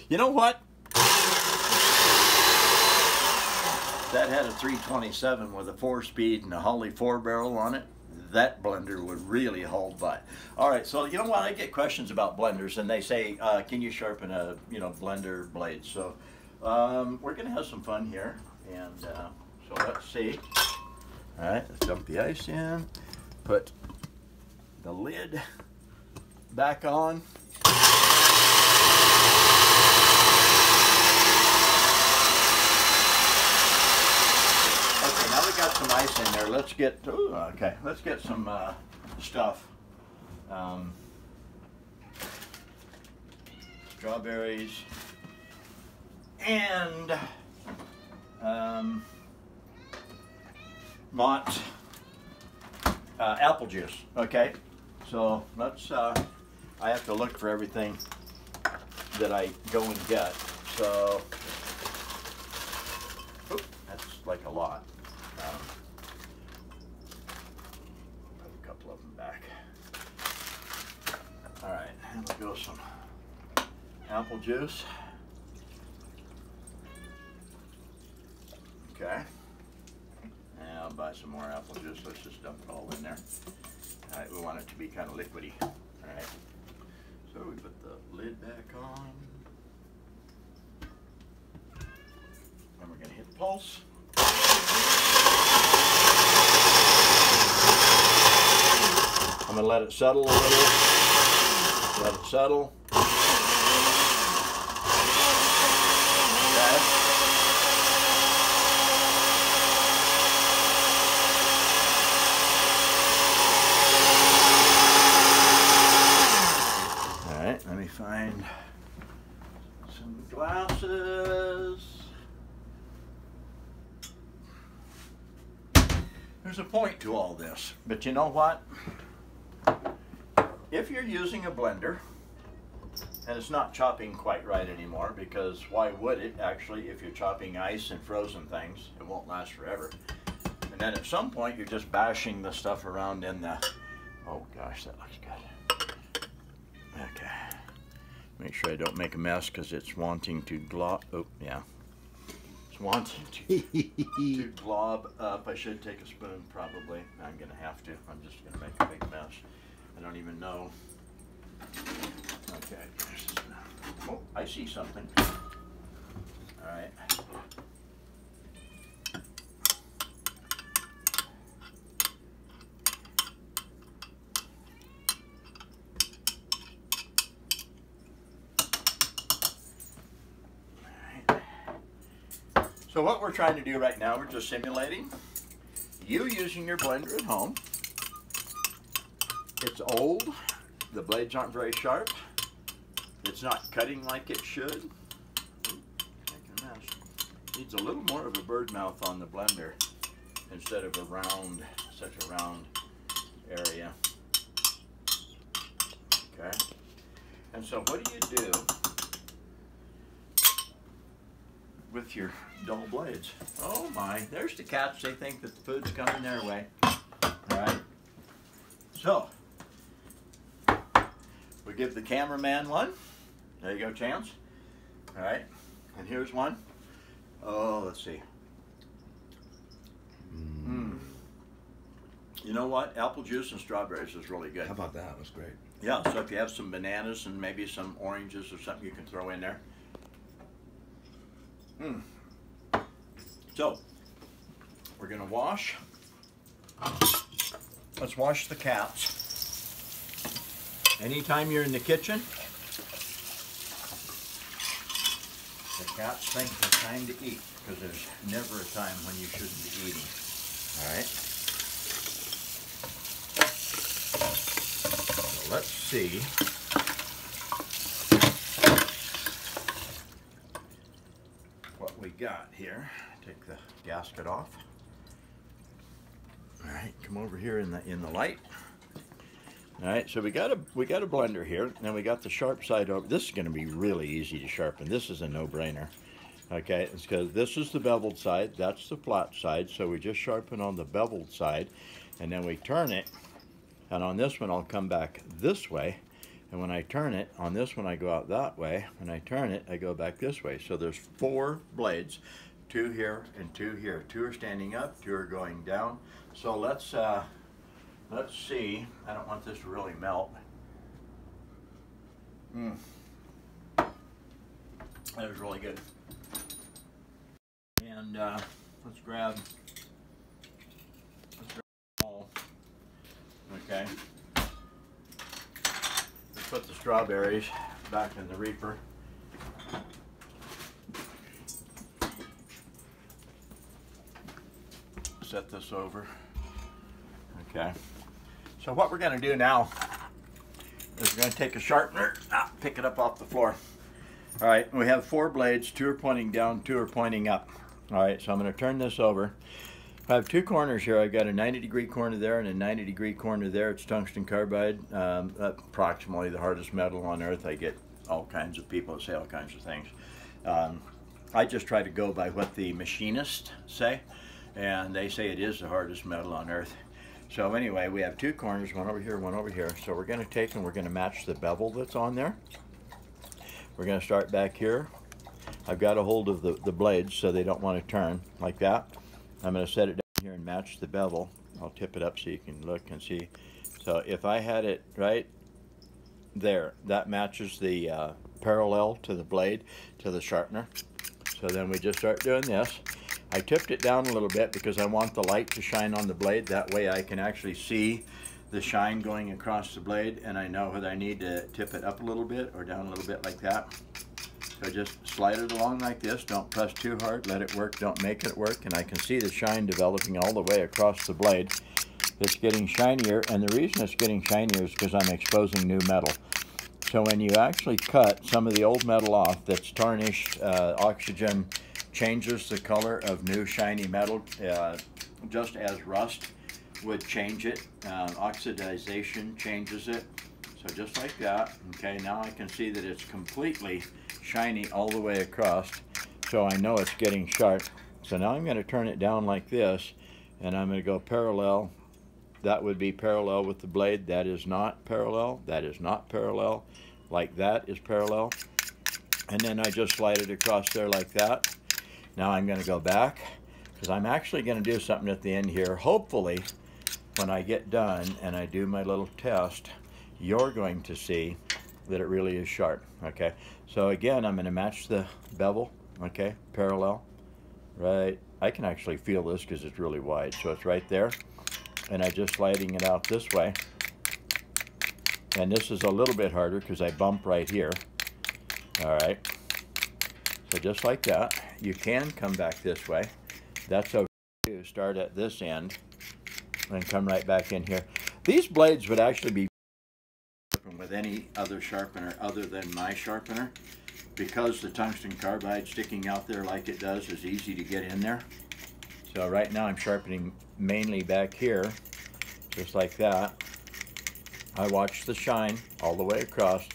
You know what? That had a 327 with a 4-speed and a Holly 4-barrel on it. That blender would really hold by. All right, so you know what? I get questions about blenders, and they say, "Can you sharpen a blender blade?" So we're gonna have some fun here, and so let's see. All right, let's dump the ice in, put the lid back on. Okay, now we got some ice in there. Let's get let's get some stuff. Strawberries and not apple juice. Okay, so let's. I have to look for everything that I go and get. So, that's like a lot. Put a couple of them back. All right, and we'll go some apple juice. Okay. And I'll buy some more apple juice. Let's just dump it all in there. All right, we want it to be kind of liquidy. All right. So we put the lid back on. And we're going to hit pulse. I'm going to let it settle a little. Let it settle. Okay. Let me find some glasses. There's a point to all this, but you know what? If you're using a blender and it's not chopping quite right anymore, because why would it actually? If you're chopping ice and frozen things, it won't last forever. And then at some point you're just bashing the stuff around in the, oh gosh, that looks good. Okay. Make sure I don't make a mess because it's wanting to glob. Oh, yeah. It's wanting to glob up. I should take a spoon, probably. I'm going to have to. I'm just going to make a big mess. I don't even know. Okay. Oh, I see something. All right. So what we're trying to do right now, we're just simulating you using your blender at home. It's old. The blades aren't very sharp. It's not cutting like it should. Making a mess. Needs a little more of a bird mouth on the blender instead of a round, such a round area. Okay. And so what do you do with your dull blades? Oh my, there's the cats. They think that the food's coming their way. All right. So, we give the cameraman one. There you go, Chance. All right. And here's one. Oh, let's see. You know what? Apple juice and strawberries is really good. How about that? That was great. Yeah, so if you have some bananas and maybe some oranges or something you can throw in there. So, we're going to wash. Let's wash the caps. Anytime you're in the kitchen, the cats think it's time to eat, because there's never a time when you shouldn't be eating. All right. So let's see. What we got here. Take the gasket off. All right, come over here in the light. All right, so we got a blender here, and we got the sharp side over. This is going to be really easy to sharpen. This is a no-brainer. Okay, it's because this is the beveled side, that's the flat side, so we just sharpen on the beveled side, and then we turn it, and on this one I'll come back this way, And when I turn it, on this one I go out that way. When I turn it, I go back this way. So there's 4 blades, 2 here and 2 here. 2 are standing up, 2 are going down. So let's see. I don't want this to really melt. That was really good. And let's grab all. Okay. Let's put the strawberries back in the reaper. Set this over. Okay. So what we're going to do now is we're going to take a sharpener, pick it up off the floor. All right, we have 4 blades, 2 are pointing down, 2 are pointing up. All right, so I'm going to turn this over. I have 2 corners here. I've got a 90-degree corner there and a 90-degree corner there. It's tungsten carbide, approximately the hardest metal on earth. I get all kinds of people that say all kinds of things. I just try to go by what the machinists say, and they say it is the hardest metal on earth. So anyway, we have 2 corners, one over here, one over here. So we're going to take and we're going to match the bevel that's on there. We're going to start back here. I've got a hold of the blades so they don't want to turn like that. I'm going to set it down here and match the bevel. I'll tip it up so you can look and see. So if I had it right there, that matches the parallel to the blade, to the sharpener. So then we just start doing this. I tipped it down a little bit because I want the light to shine on the blade. That way I can actually see the shine going across the blade, and I know whether I need to tip it up a little bit or down a little bit like that. So just slide it along like this. Don't press too hard. Let it work. Don't make it work. And I can see the shine developing all the way across the blade. It's getting shinier, and the reason it's getting shinier is because I'm exposing new metal. So when you actually cut some of the old metal off that's tarnished, oxygen changes the color of new shiny metal, just as rust would change it. Oxidization changes it. So just like that. Okay, now I can see that it's completely shiny all the way across. So I know it's getting sharp. So now I'm going to turn it down like this, and I'm going to go parallel. That would be parallel with the blade. That is not parallel. That is not parallel. Like that is parallel. And then I just slide it across there like that. Now I'm going to go back because I'm actually going to do something at the end here. Hopefully, when I get done and I do my little test, you're going to see that it really is sharp. Okay, so again, I'm going to match the bevel. Okay, parallel. Right, I can actually feel this because it's really wide. So it's right there. And I'm just sliding it out this way. And this is a little bit harder because I bump right here. All right. So just like that. You can come back this way. That's okay. You start at this end and come right back in here. These blades would actually be with any other sharpener other than my sharpener, because the tungsten carbide sticking out there like it does is easy to get in there. So right now I'm sharpening mainly back here, just like that. I watch the shine all the way across.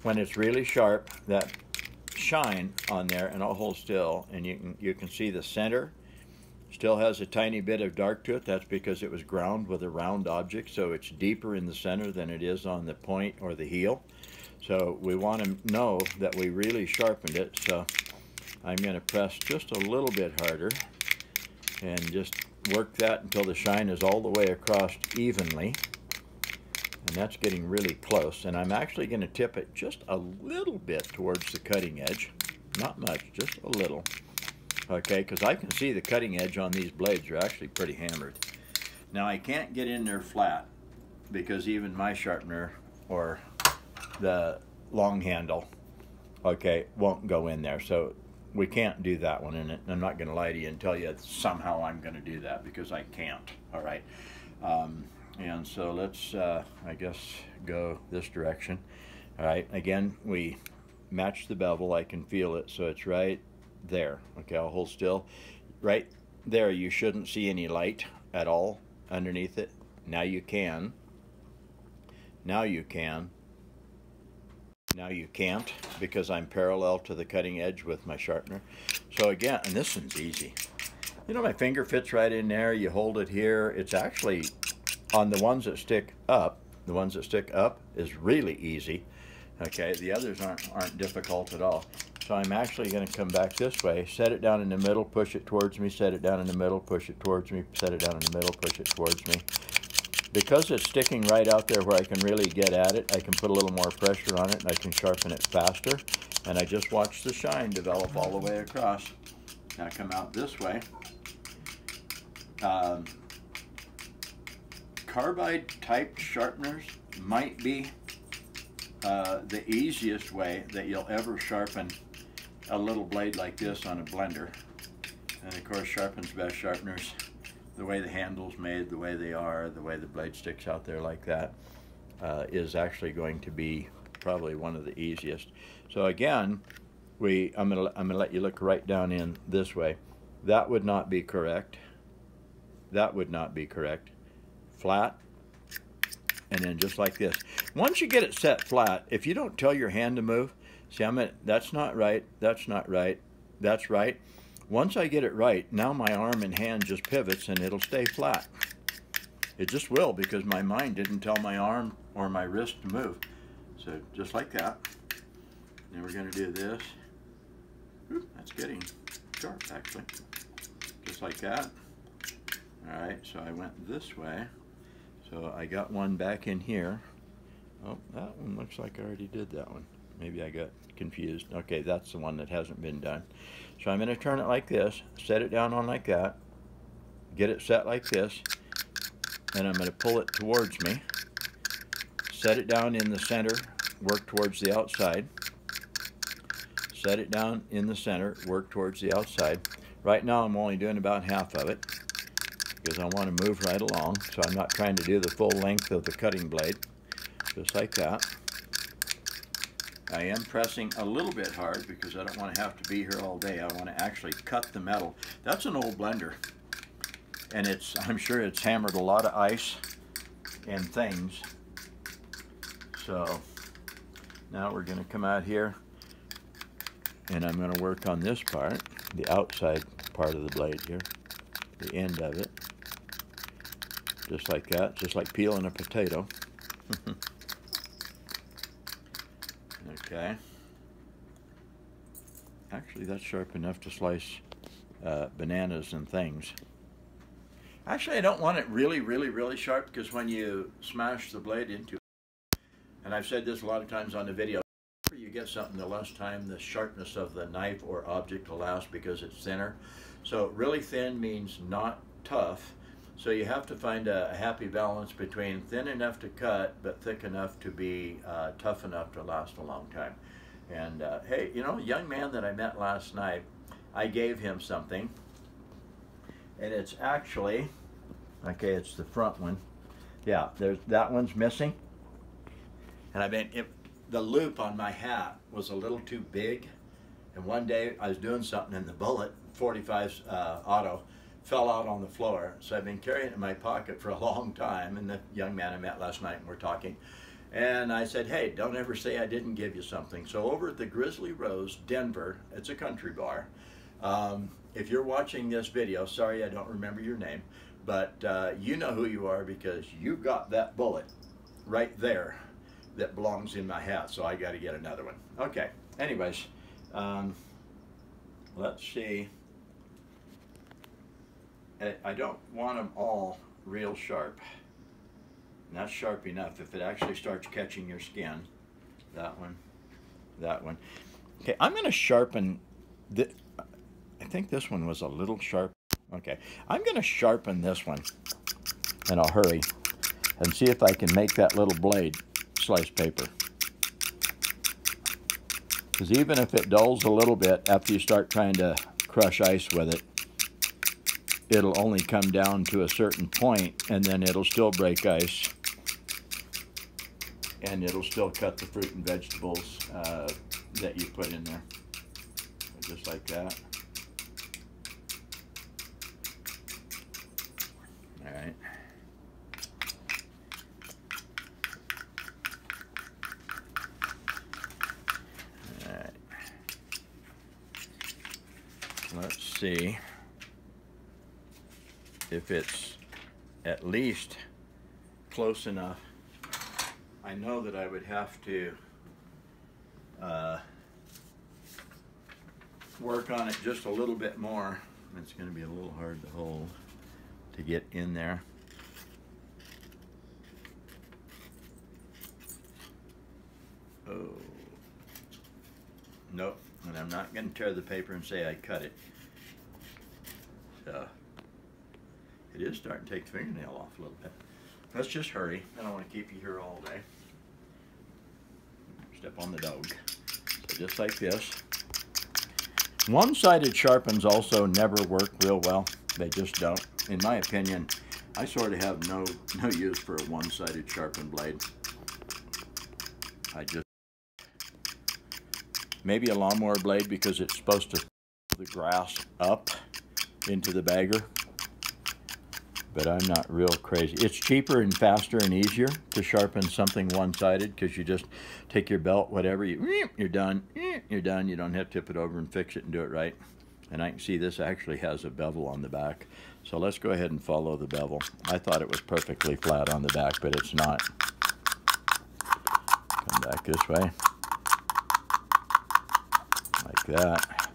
When it's really sharp, that shine on there, and I'll hold still, and you can see the center still has a tiny bit of dark to it. That's because it was ground with a round object, so it's deeper in the center than it is on the point or the heel. So we want to know that we really sharpened it. So I'm going to press just a little bit harder and just work that until the shine is all the way across evenly. And that's getting really close. And I'm actually going to tip it just a little bit towards the cutting edge. Not much, just a little. Okay, because I can see the cutting edge on these blades are actually pretty hammered. Now I can't get in there flat because even my sharpener or the long handle, okay, won't go in there. So we can't do that one, and I'm not going to lie to you and tell you somehow I'm going to do that, because I can't. All right. And so let's, I guess, go this direction. All right. Again, we match the bevel. I can feel it, so it's right there. Okay, I'll hold still. Right there, you shouldn't see any light at all underneath it. Now you can. Now you can. Now you can't, because I'm parallel to the cutting edge with my sharpener. So again, and this one's easy. You know, my finger fits right in there. You hold it here. It's actually, on the ones that stick up, The ones that stick up is really easy. Okay, the others aren't difficult at all. So I'm actually going to come back this way, set it down in the middle, push it towards me, set it down in the middle, push it towards me, set it down in the middle, push it towards me. Because it's sticking right out there where I can really get at it, I can put a little more pressure on it and I can sharpen it faster. And I just watch the shine develop all the way across. Now come out this way. Carbide type sharpeners might be the easiest way that you'll ever sharpen a little blade like this on a blender. And of course, Sharpen's best sharpeners, the way the handle's made, the way they are, the way the blade sticks out there like that, is actually going to be probably one of the easiest. So again, I'm gonna let you look right down in this way. That would not be correct. That would not be correct. Flat, and then just like this. Once you get it set flat, if you don't tell your hand to move, see, that's not right, that's not right, that's right. Once I get it right, now my arm and hand just pivots and it'll stay flat. It just will, because my mind didn't tell my arm or my wrist to move. So just like that. Then we're going to do this. Ooh, that's getting sharp actually. Just like that. Alright, so I went this way. So I got one back in here. Oh, that one looks like I already did that one. Maybe I got confused. Okay, that's the one that hasn't been done. So I'm going to turn it like this, set it down on like that, get it set like this, and I'm going to pull it towards me, set it down in the center, work towards the outside, set it down in the center, work towards the outside. Right now I'm only doing about half of it because I want to move right along, so I'm not trying to do the full length of the cutting blade, just like that. I am pressing a little bit hard because I don't want to have to be here all day. I want to actually cut the metal. That's an old blender, and I'm sure it's hammered a lot of ice and things. So now we're going to come out here, and I'm going to work on this part, the outside part of the blade here, the end of it, just like that, just like peeling a potato. Okay. Actually, that's sharp enough to slice bananas and things. Actually, I don't want it really sharp, because when you smash the blade into it, and I've said this a lot of times on the video, you get something, the less time the sharpness of the knife or object will last because it's thinner. So really thin means not tough. So you have to find a happy balance between thin enough to cut, but thick enough to be tough enough to last a long time. And hey, you know, a young man that I met last night, I gave him something, and it's actually, okay, it's the front one. Yeah, that one's missing. And I mean, the loop on my hat was a little too big. And one day I was doing something, and the bullet, 45's auto, fell out on the floor. So I've been carrying it in my pocket for a long time. And the young man I met last night, and we're talking. And I said, hey, don't ever say I didn't give you something. So over at the Grizzly Rose, Denver, it's a country bar. If you're watching this video, sorry I don't remember your name, but you know who you are, because you got that bullet right there that belongs in my hat. So I got to get another one. Okay, anyways, let's see. I don't want them all real sharp. And that's sharp enough. If it actually starts catching your skin, that one, that one. Okay, I'm going to sharpen. I think this one was a little sharp. Okay, I'm going to sharpen this one, and I'll hurry and see if I can make that little blade slice paper. Because even if it dulls a little bit after you start trying to crush ice with it, it'll only come down to a certain point, and then it'll still break ice, and it'll still cut the fruit and vegetables that you put in there, just like that. All right. All right. Let's see if it's at least close enough I know that I would have to work on it just a little bit more. It's going to be a little hard to hold to get in there. Oh, nope, and I'm not going to tear the paper and say I cut it. So, it is starting to take the fingernail off a little bit. Let's just hurry. I don't want to keep you here all day. Step on the dog. So just like this. One-sided Sharpens also never work real well. They just don't. In my opinion, I sort of have no use for a one-sided Sharpen blade. I just... Maybe a lawnmower blade because it's supposed to pull the grass up into the bagger. But I'm not real crazy. It's cheaper and faster and easier to sharpen something one-sided because you just take your belt, whatever, you're done. You're done. You don't have to tip it over and fix it and do it right. And I can see this actually has a bevel on the back. So let's go ahead and follow the bevel. I thought it was perfectly flat on the back, but it's not. Come back this way. Like that.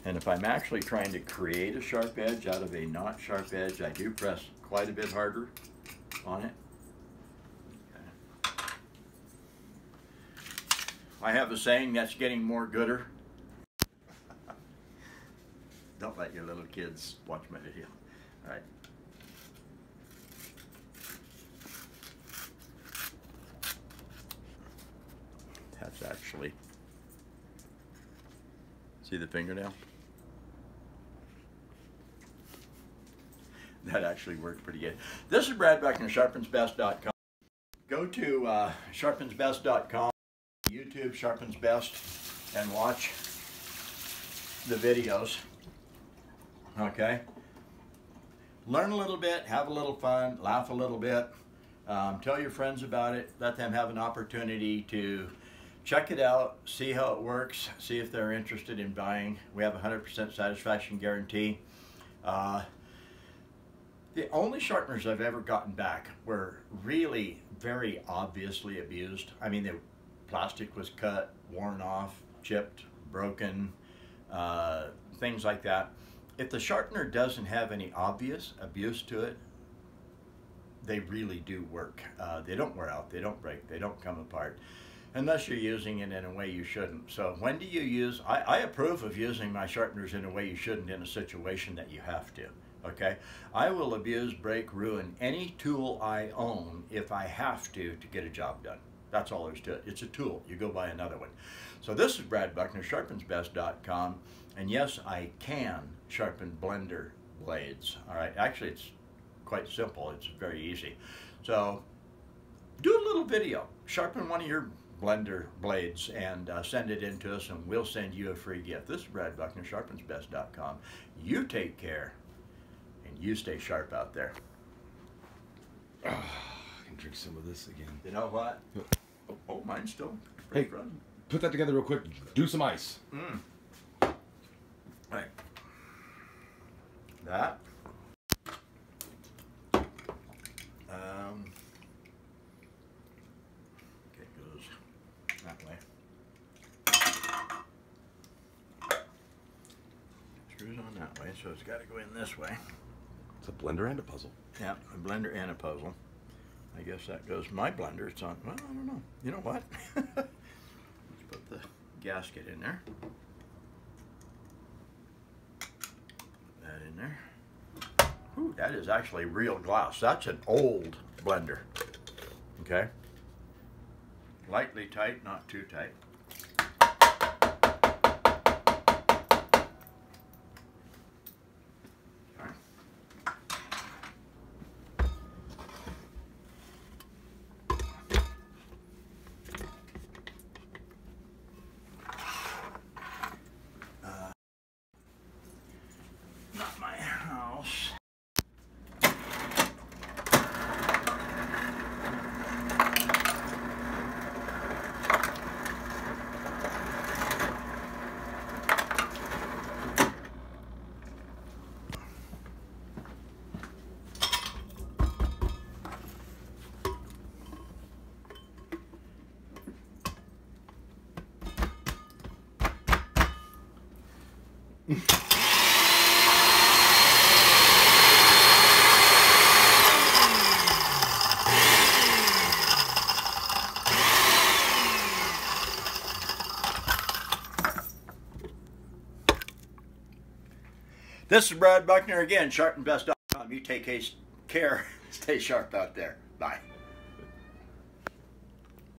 And if I'm actually trying to create a sharp edge out of a not sharp edge, I do press quite a bit harder on it. Okay. I have a saying that's getting more gooder. Don't let your little kids watch my video. All right. That's actually, see the fingernail? That actually worked pretty good. This is Brad Beckner, sharpensbest.com. Go to sharpensbest.com, YouTube Sharpens Best, and watch the videos. Okay? Learn a little bit, have a little fun, laugh a little bit. Tell your friends about it. Let them have an opportunity to check it out, see how it works, see if they're interested in buying. We have a 100% satisfaction guarantee. The only sharpeners I've ever gotten back were really very obviously abused. I mean, the plastic was cut, worn off, chipped, broken, things like that. If the sharpener doesn't have any obvious abuse to it, they really do work. They don't wear out, they don't break, they don't come apart, unless you're using it in a way you shouldn't. So when do you use, I approve of using my sharpeners in a way you shouldn't in a situation that you have to. Okay, I will abuse, break, ruin any tool I own if I have to get a job done. That's all there's to it. It's a tool. You go buy another one. So this is Brad Buckner, sharpensbest.com, and yes, I can sharpen blender blades. All right, actually it's quite simple. It's very easy. So do a little video. Sharpen one of your blender blades and send it in to us, and we'll send you a free gift. This is Brad Buckner, sharpensbest.com. You take care. You stay sharp out there. Oh, I can drink some of this again. You know what? Oh, mine's still hey, running. Put that together real quick. Do some ice. All right. That. Okay, it goes that way. Screws on that way, so it's got to go in this way. It's a blender and a puzzle. Yeah, a blender and a puzzle. I guess that goes, my blender, it's on, well, I don't know. You know what? Let's put the gasket in there. Put that in there. Ooh, that is actually real glass. That's an old blender. Okay? Lightly tight, not too tight. This is Brad Buckner again, sharpenbest.com. You take care. Stay sharp out there. Bye.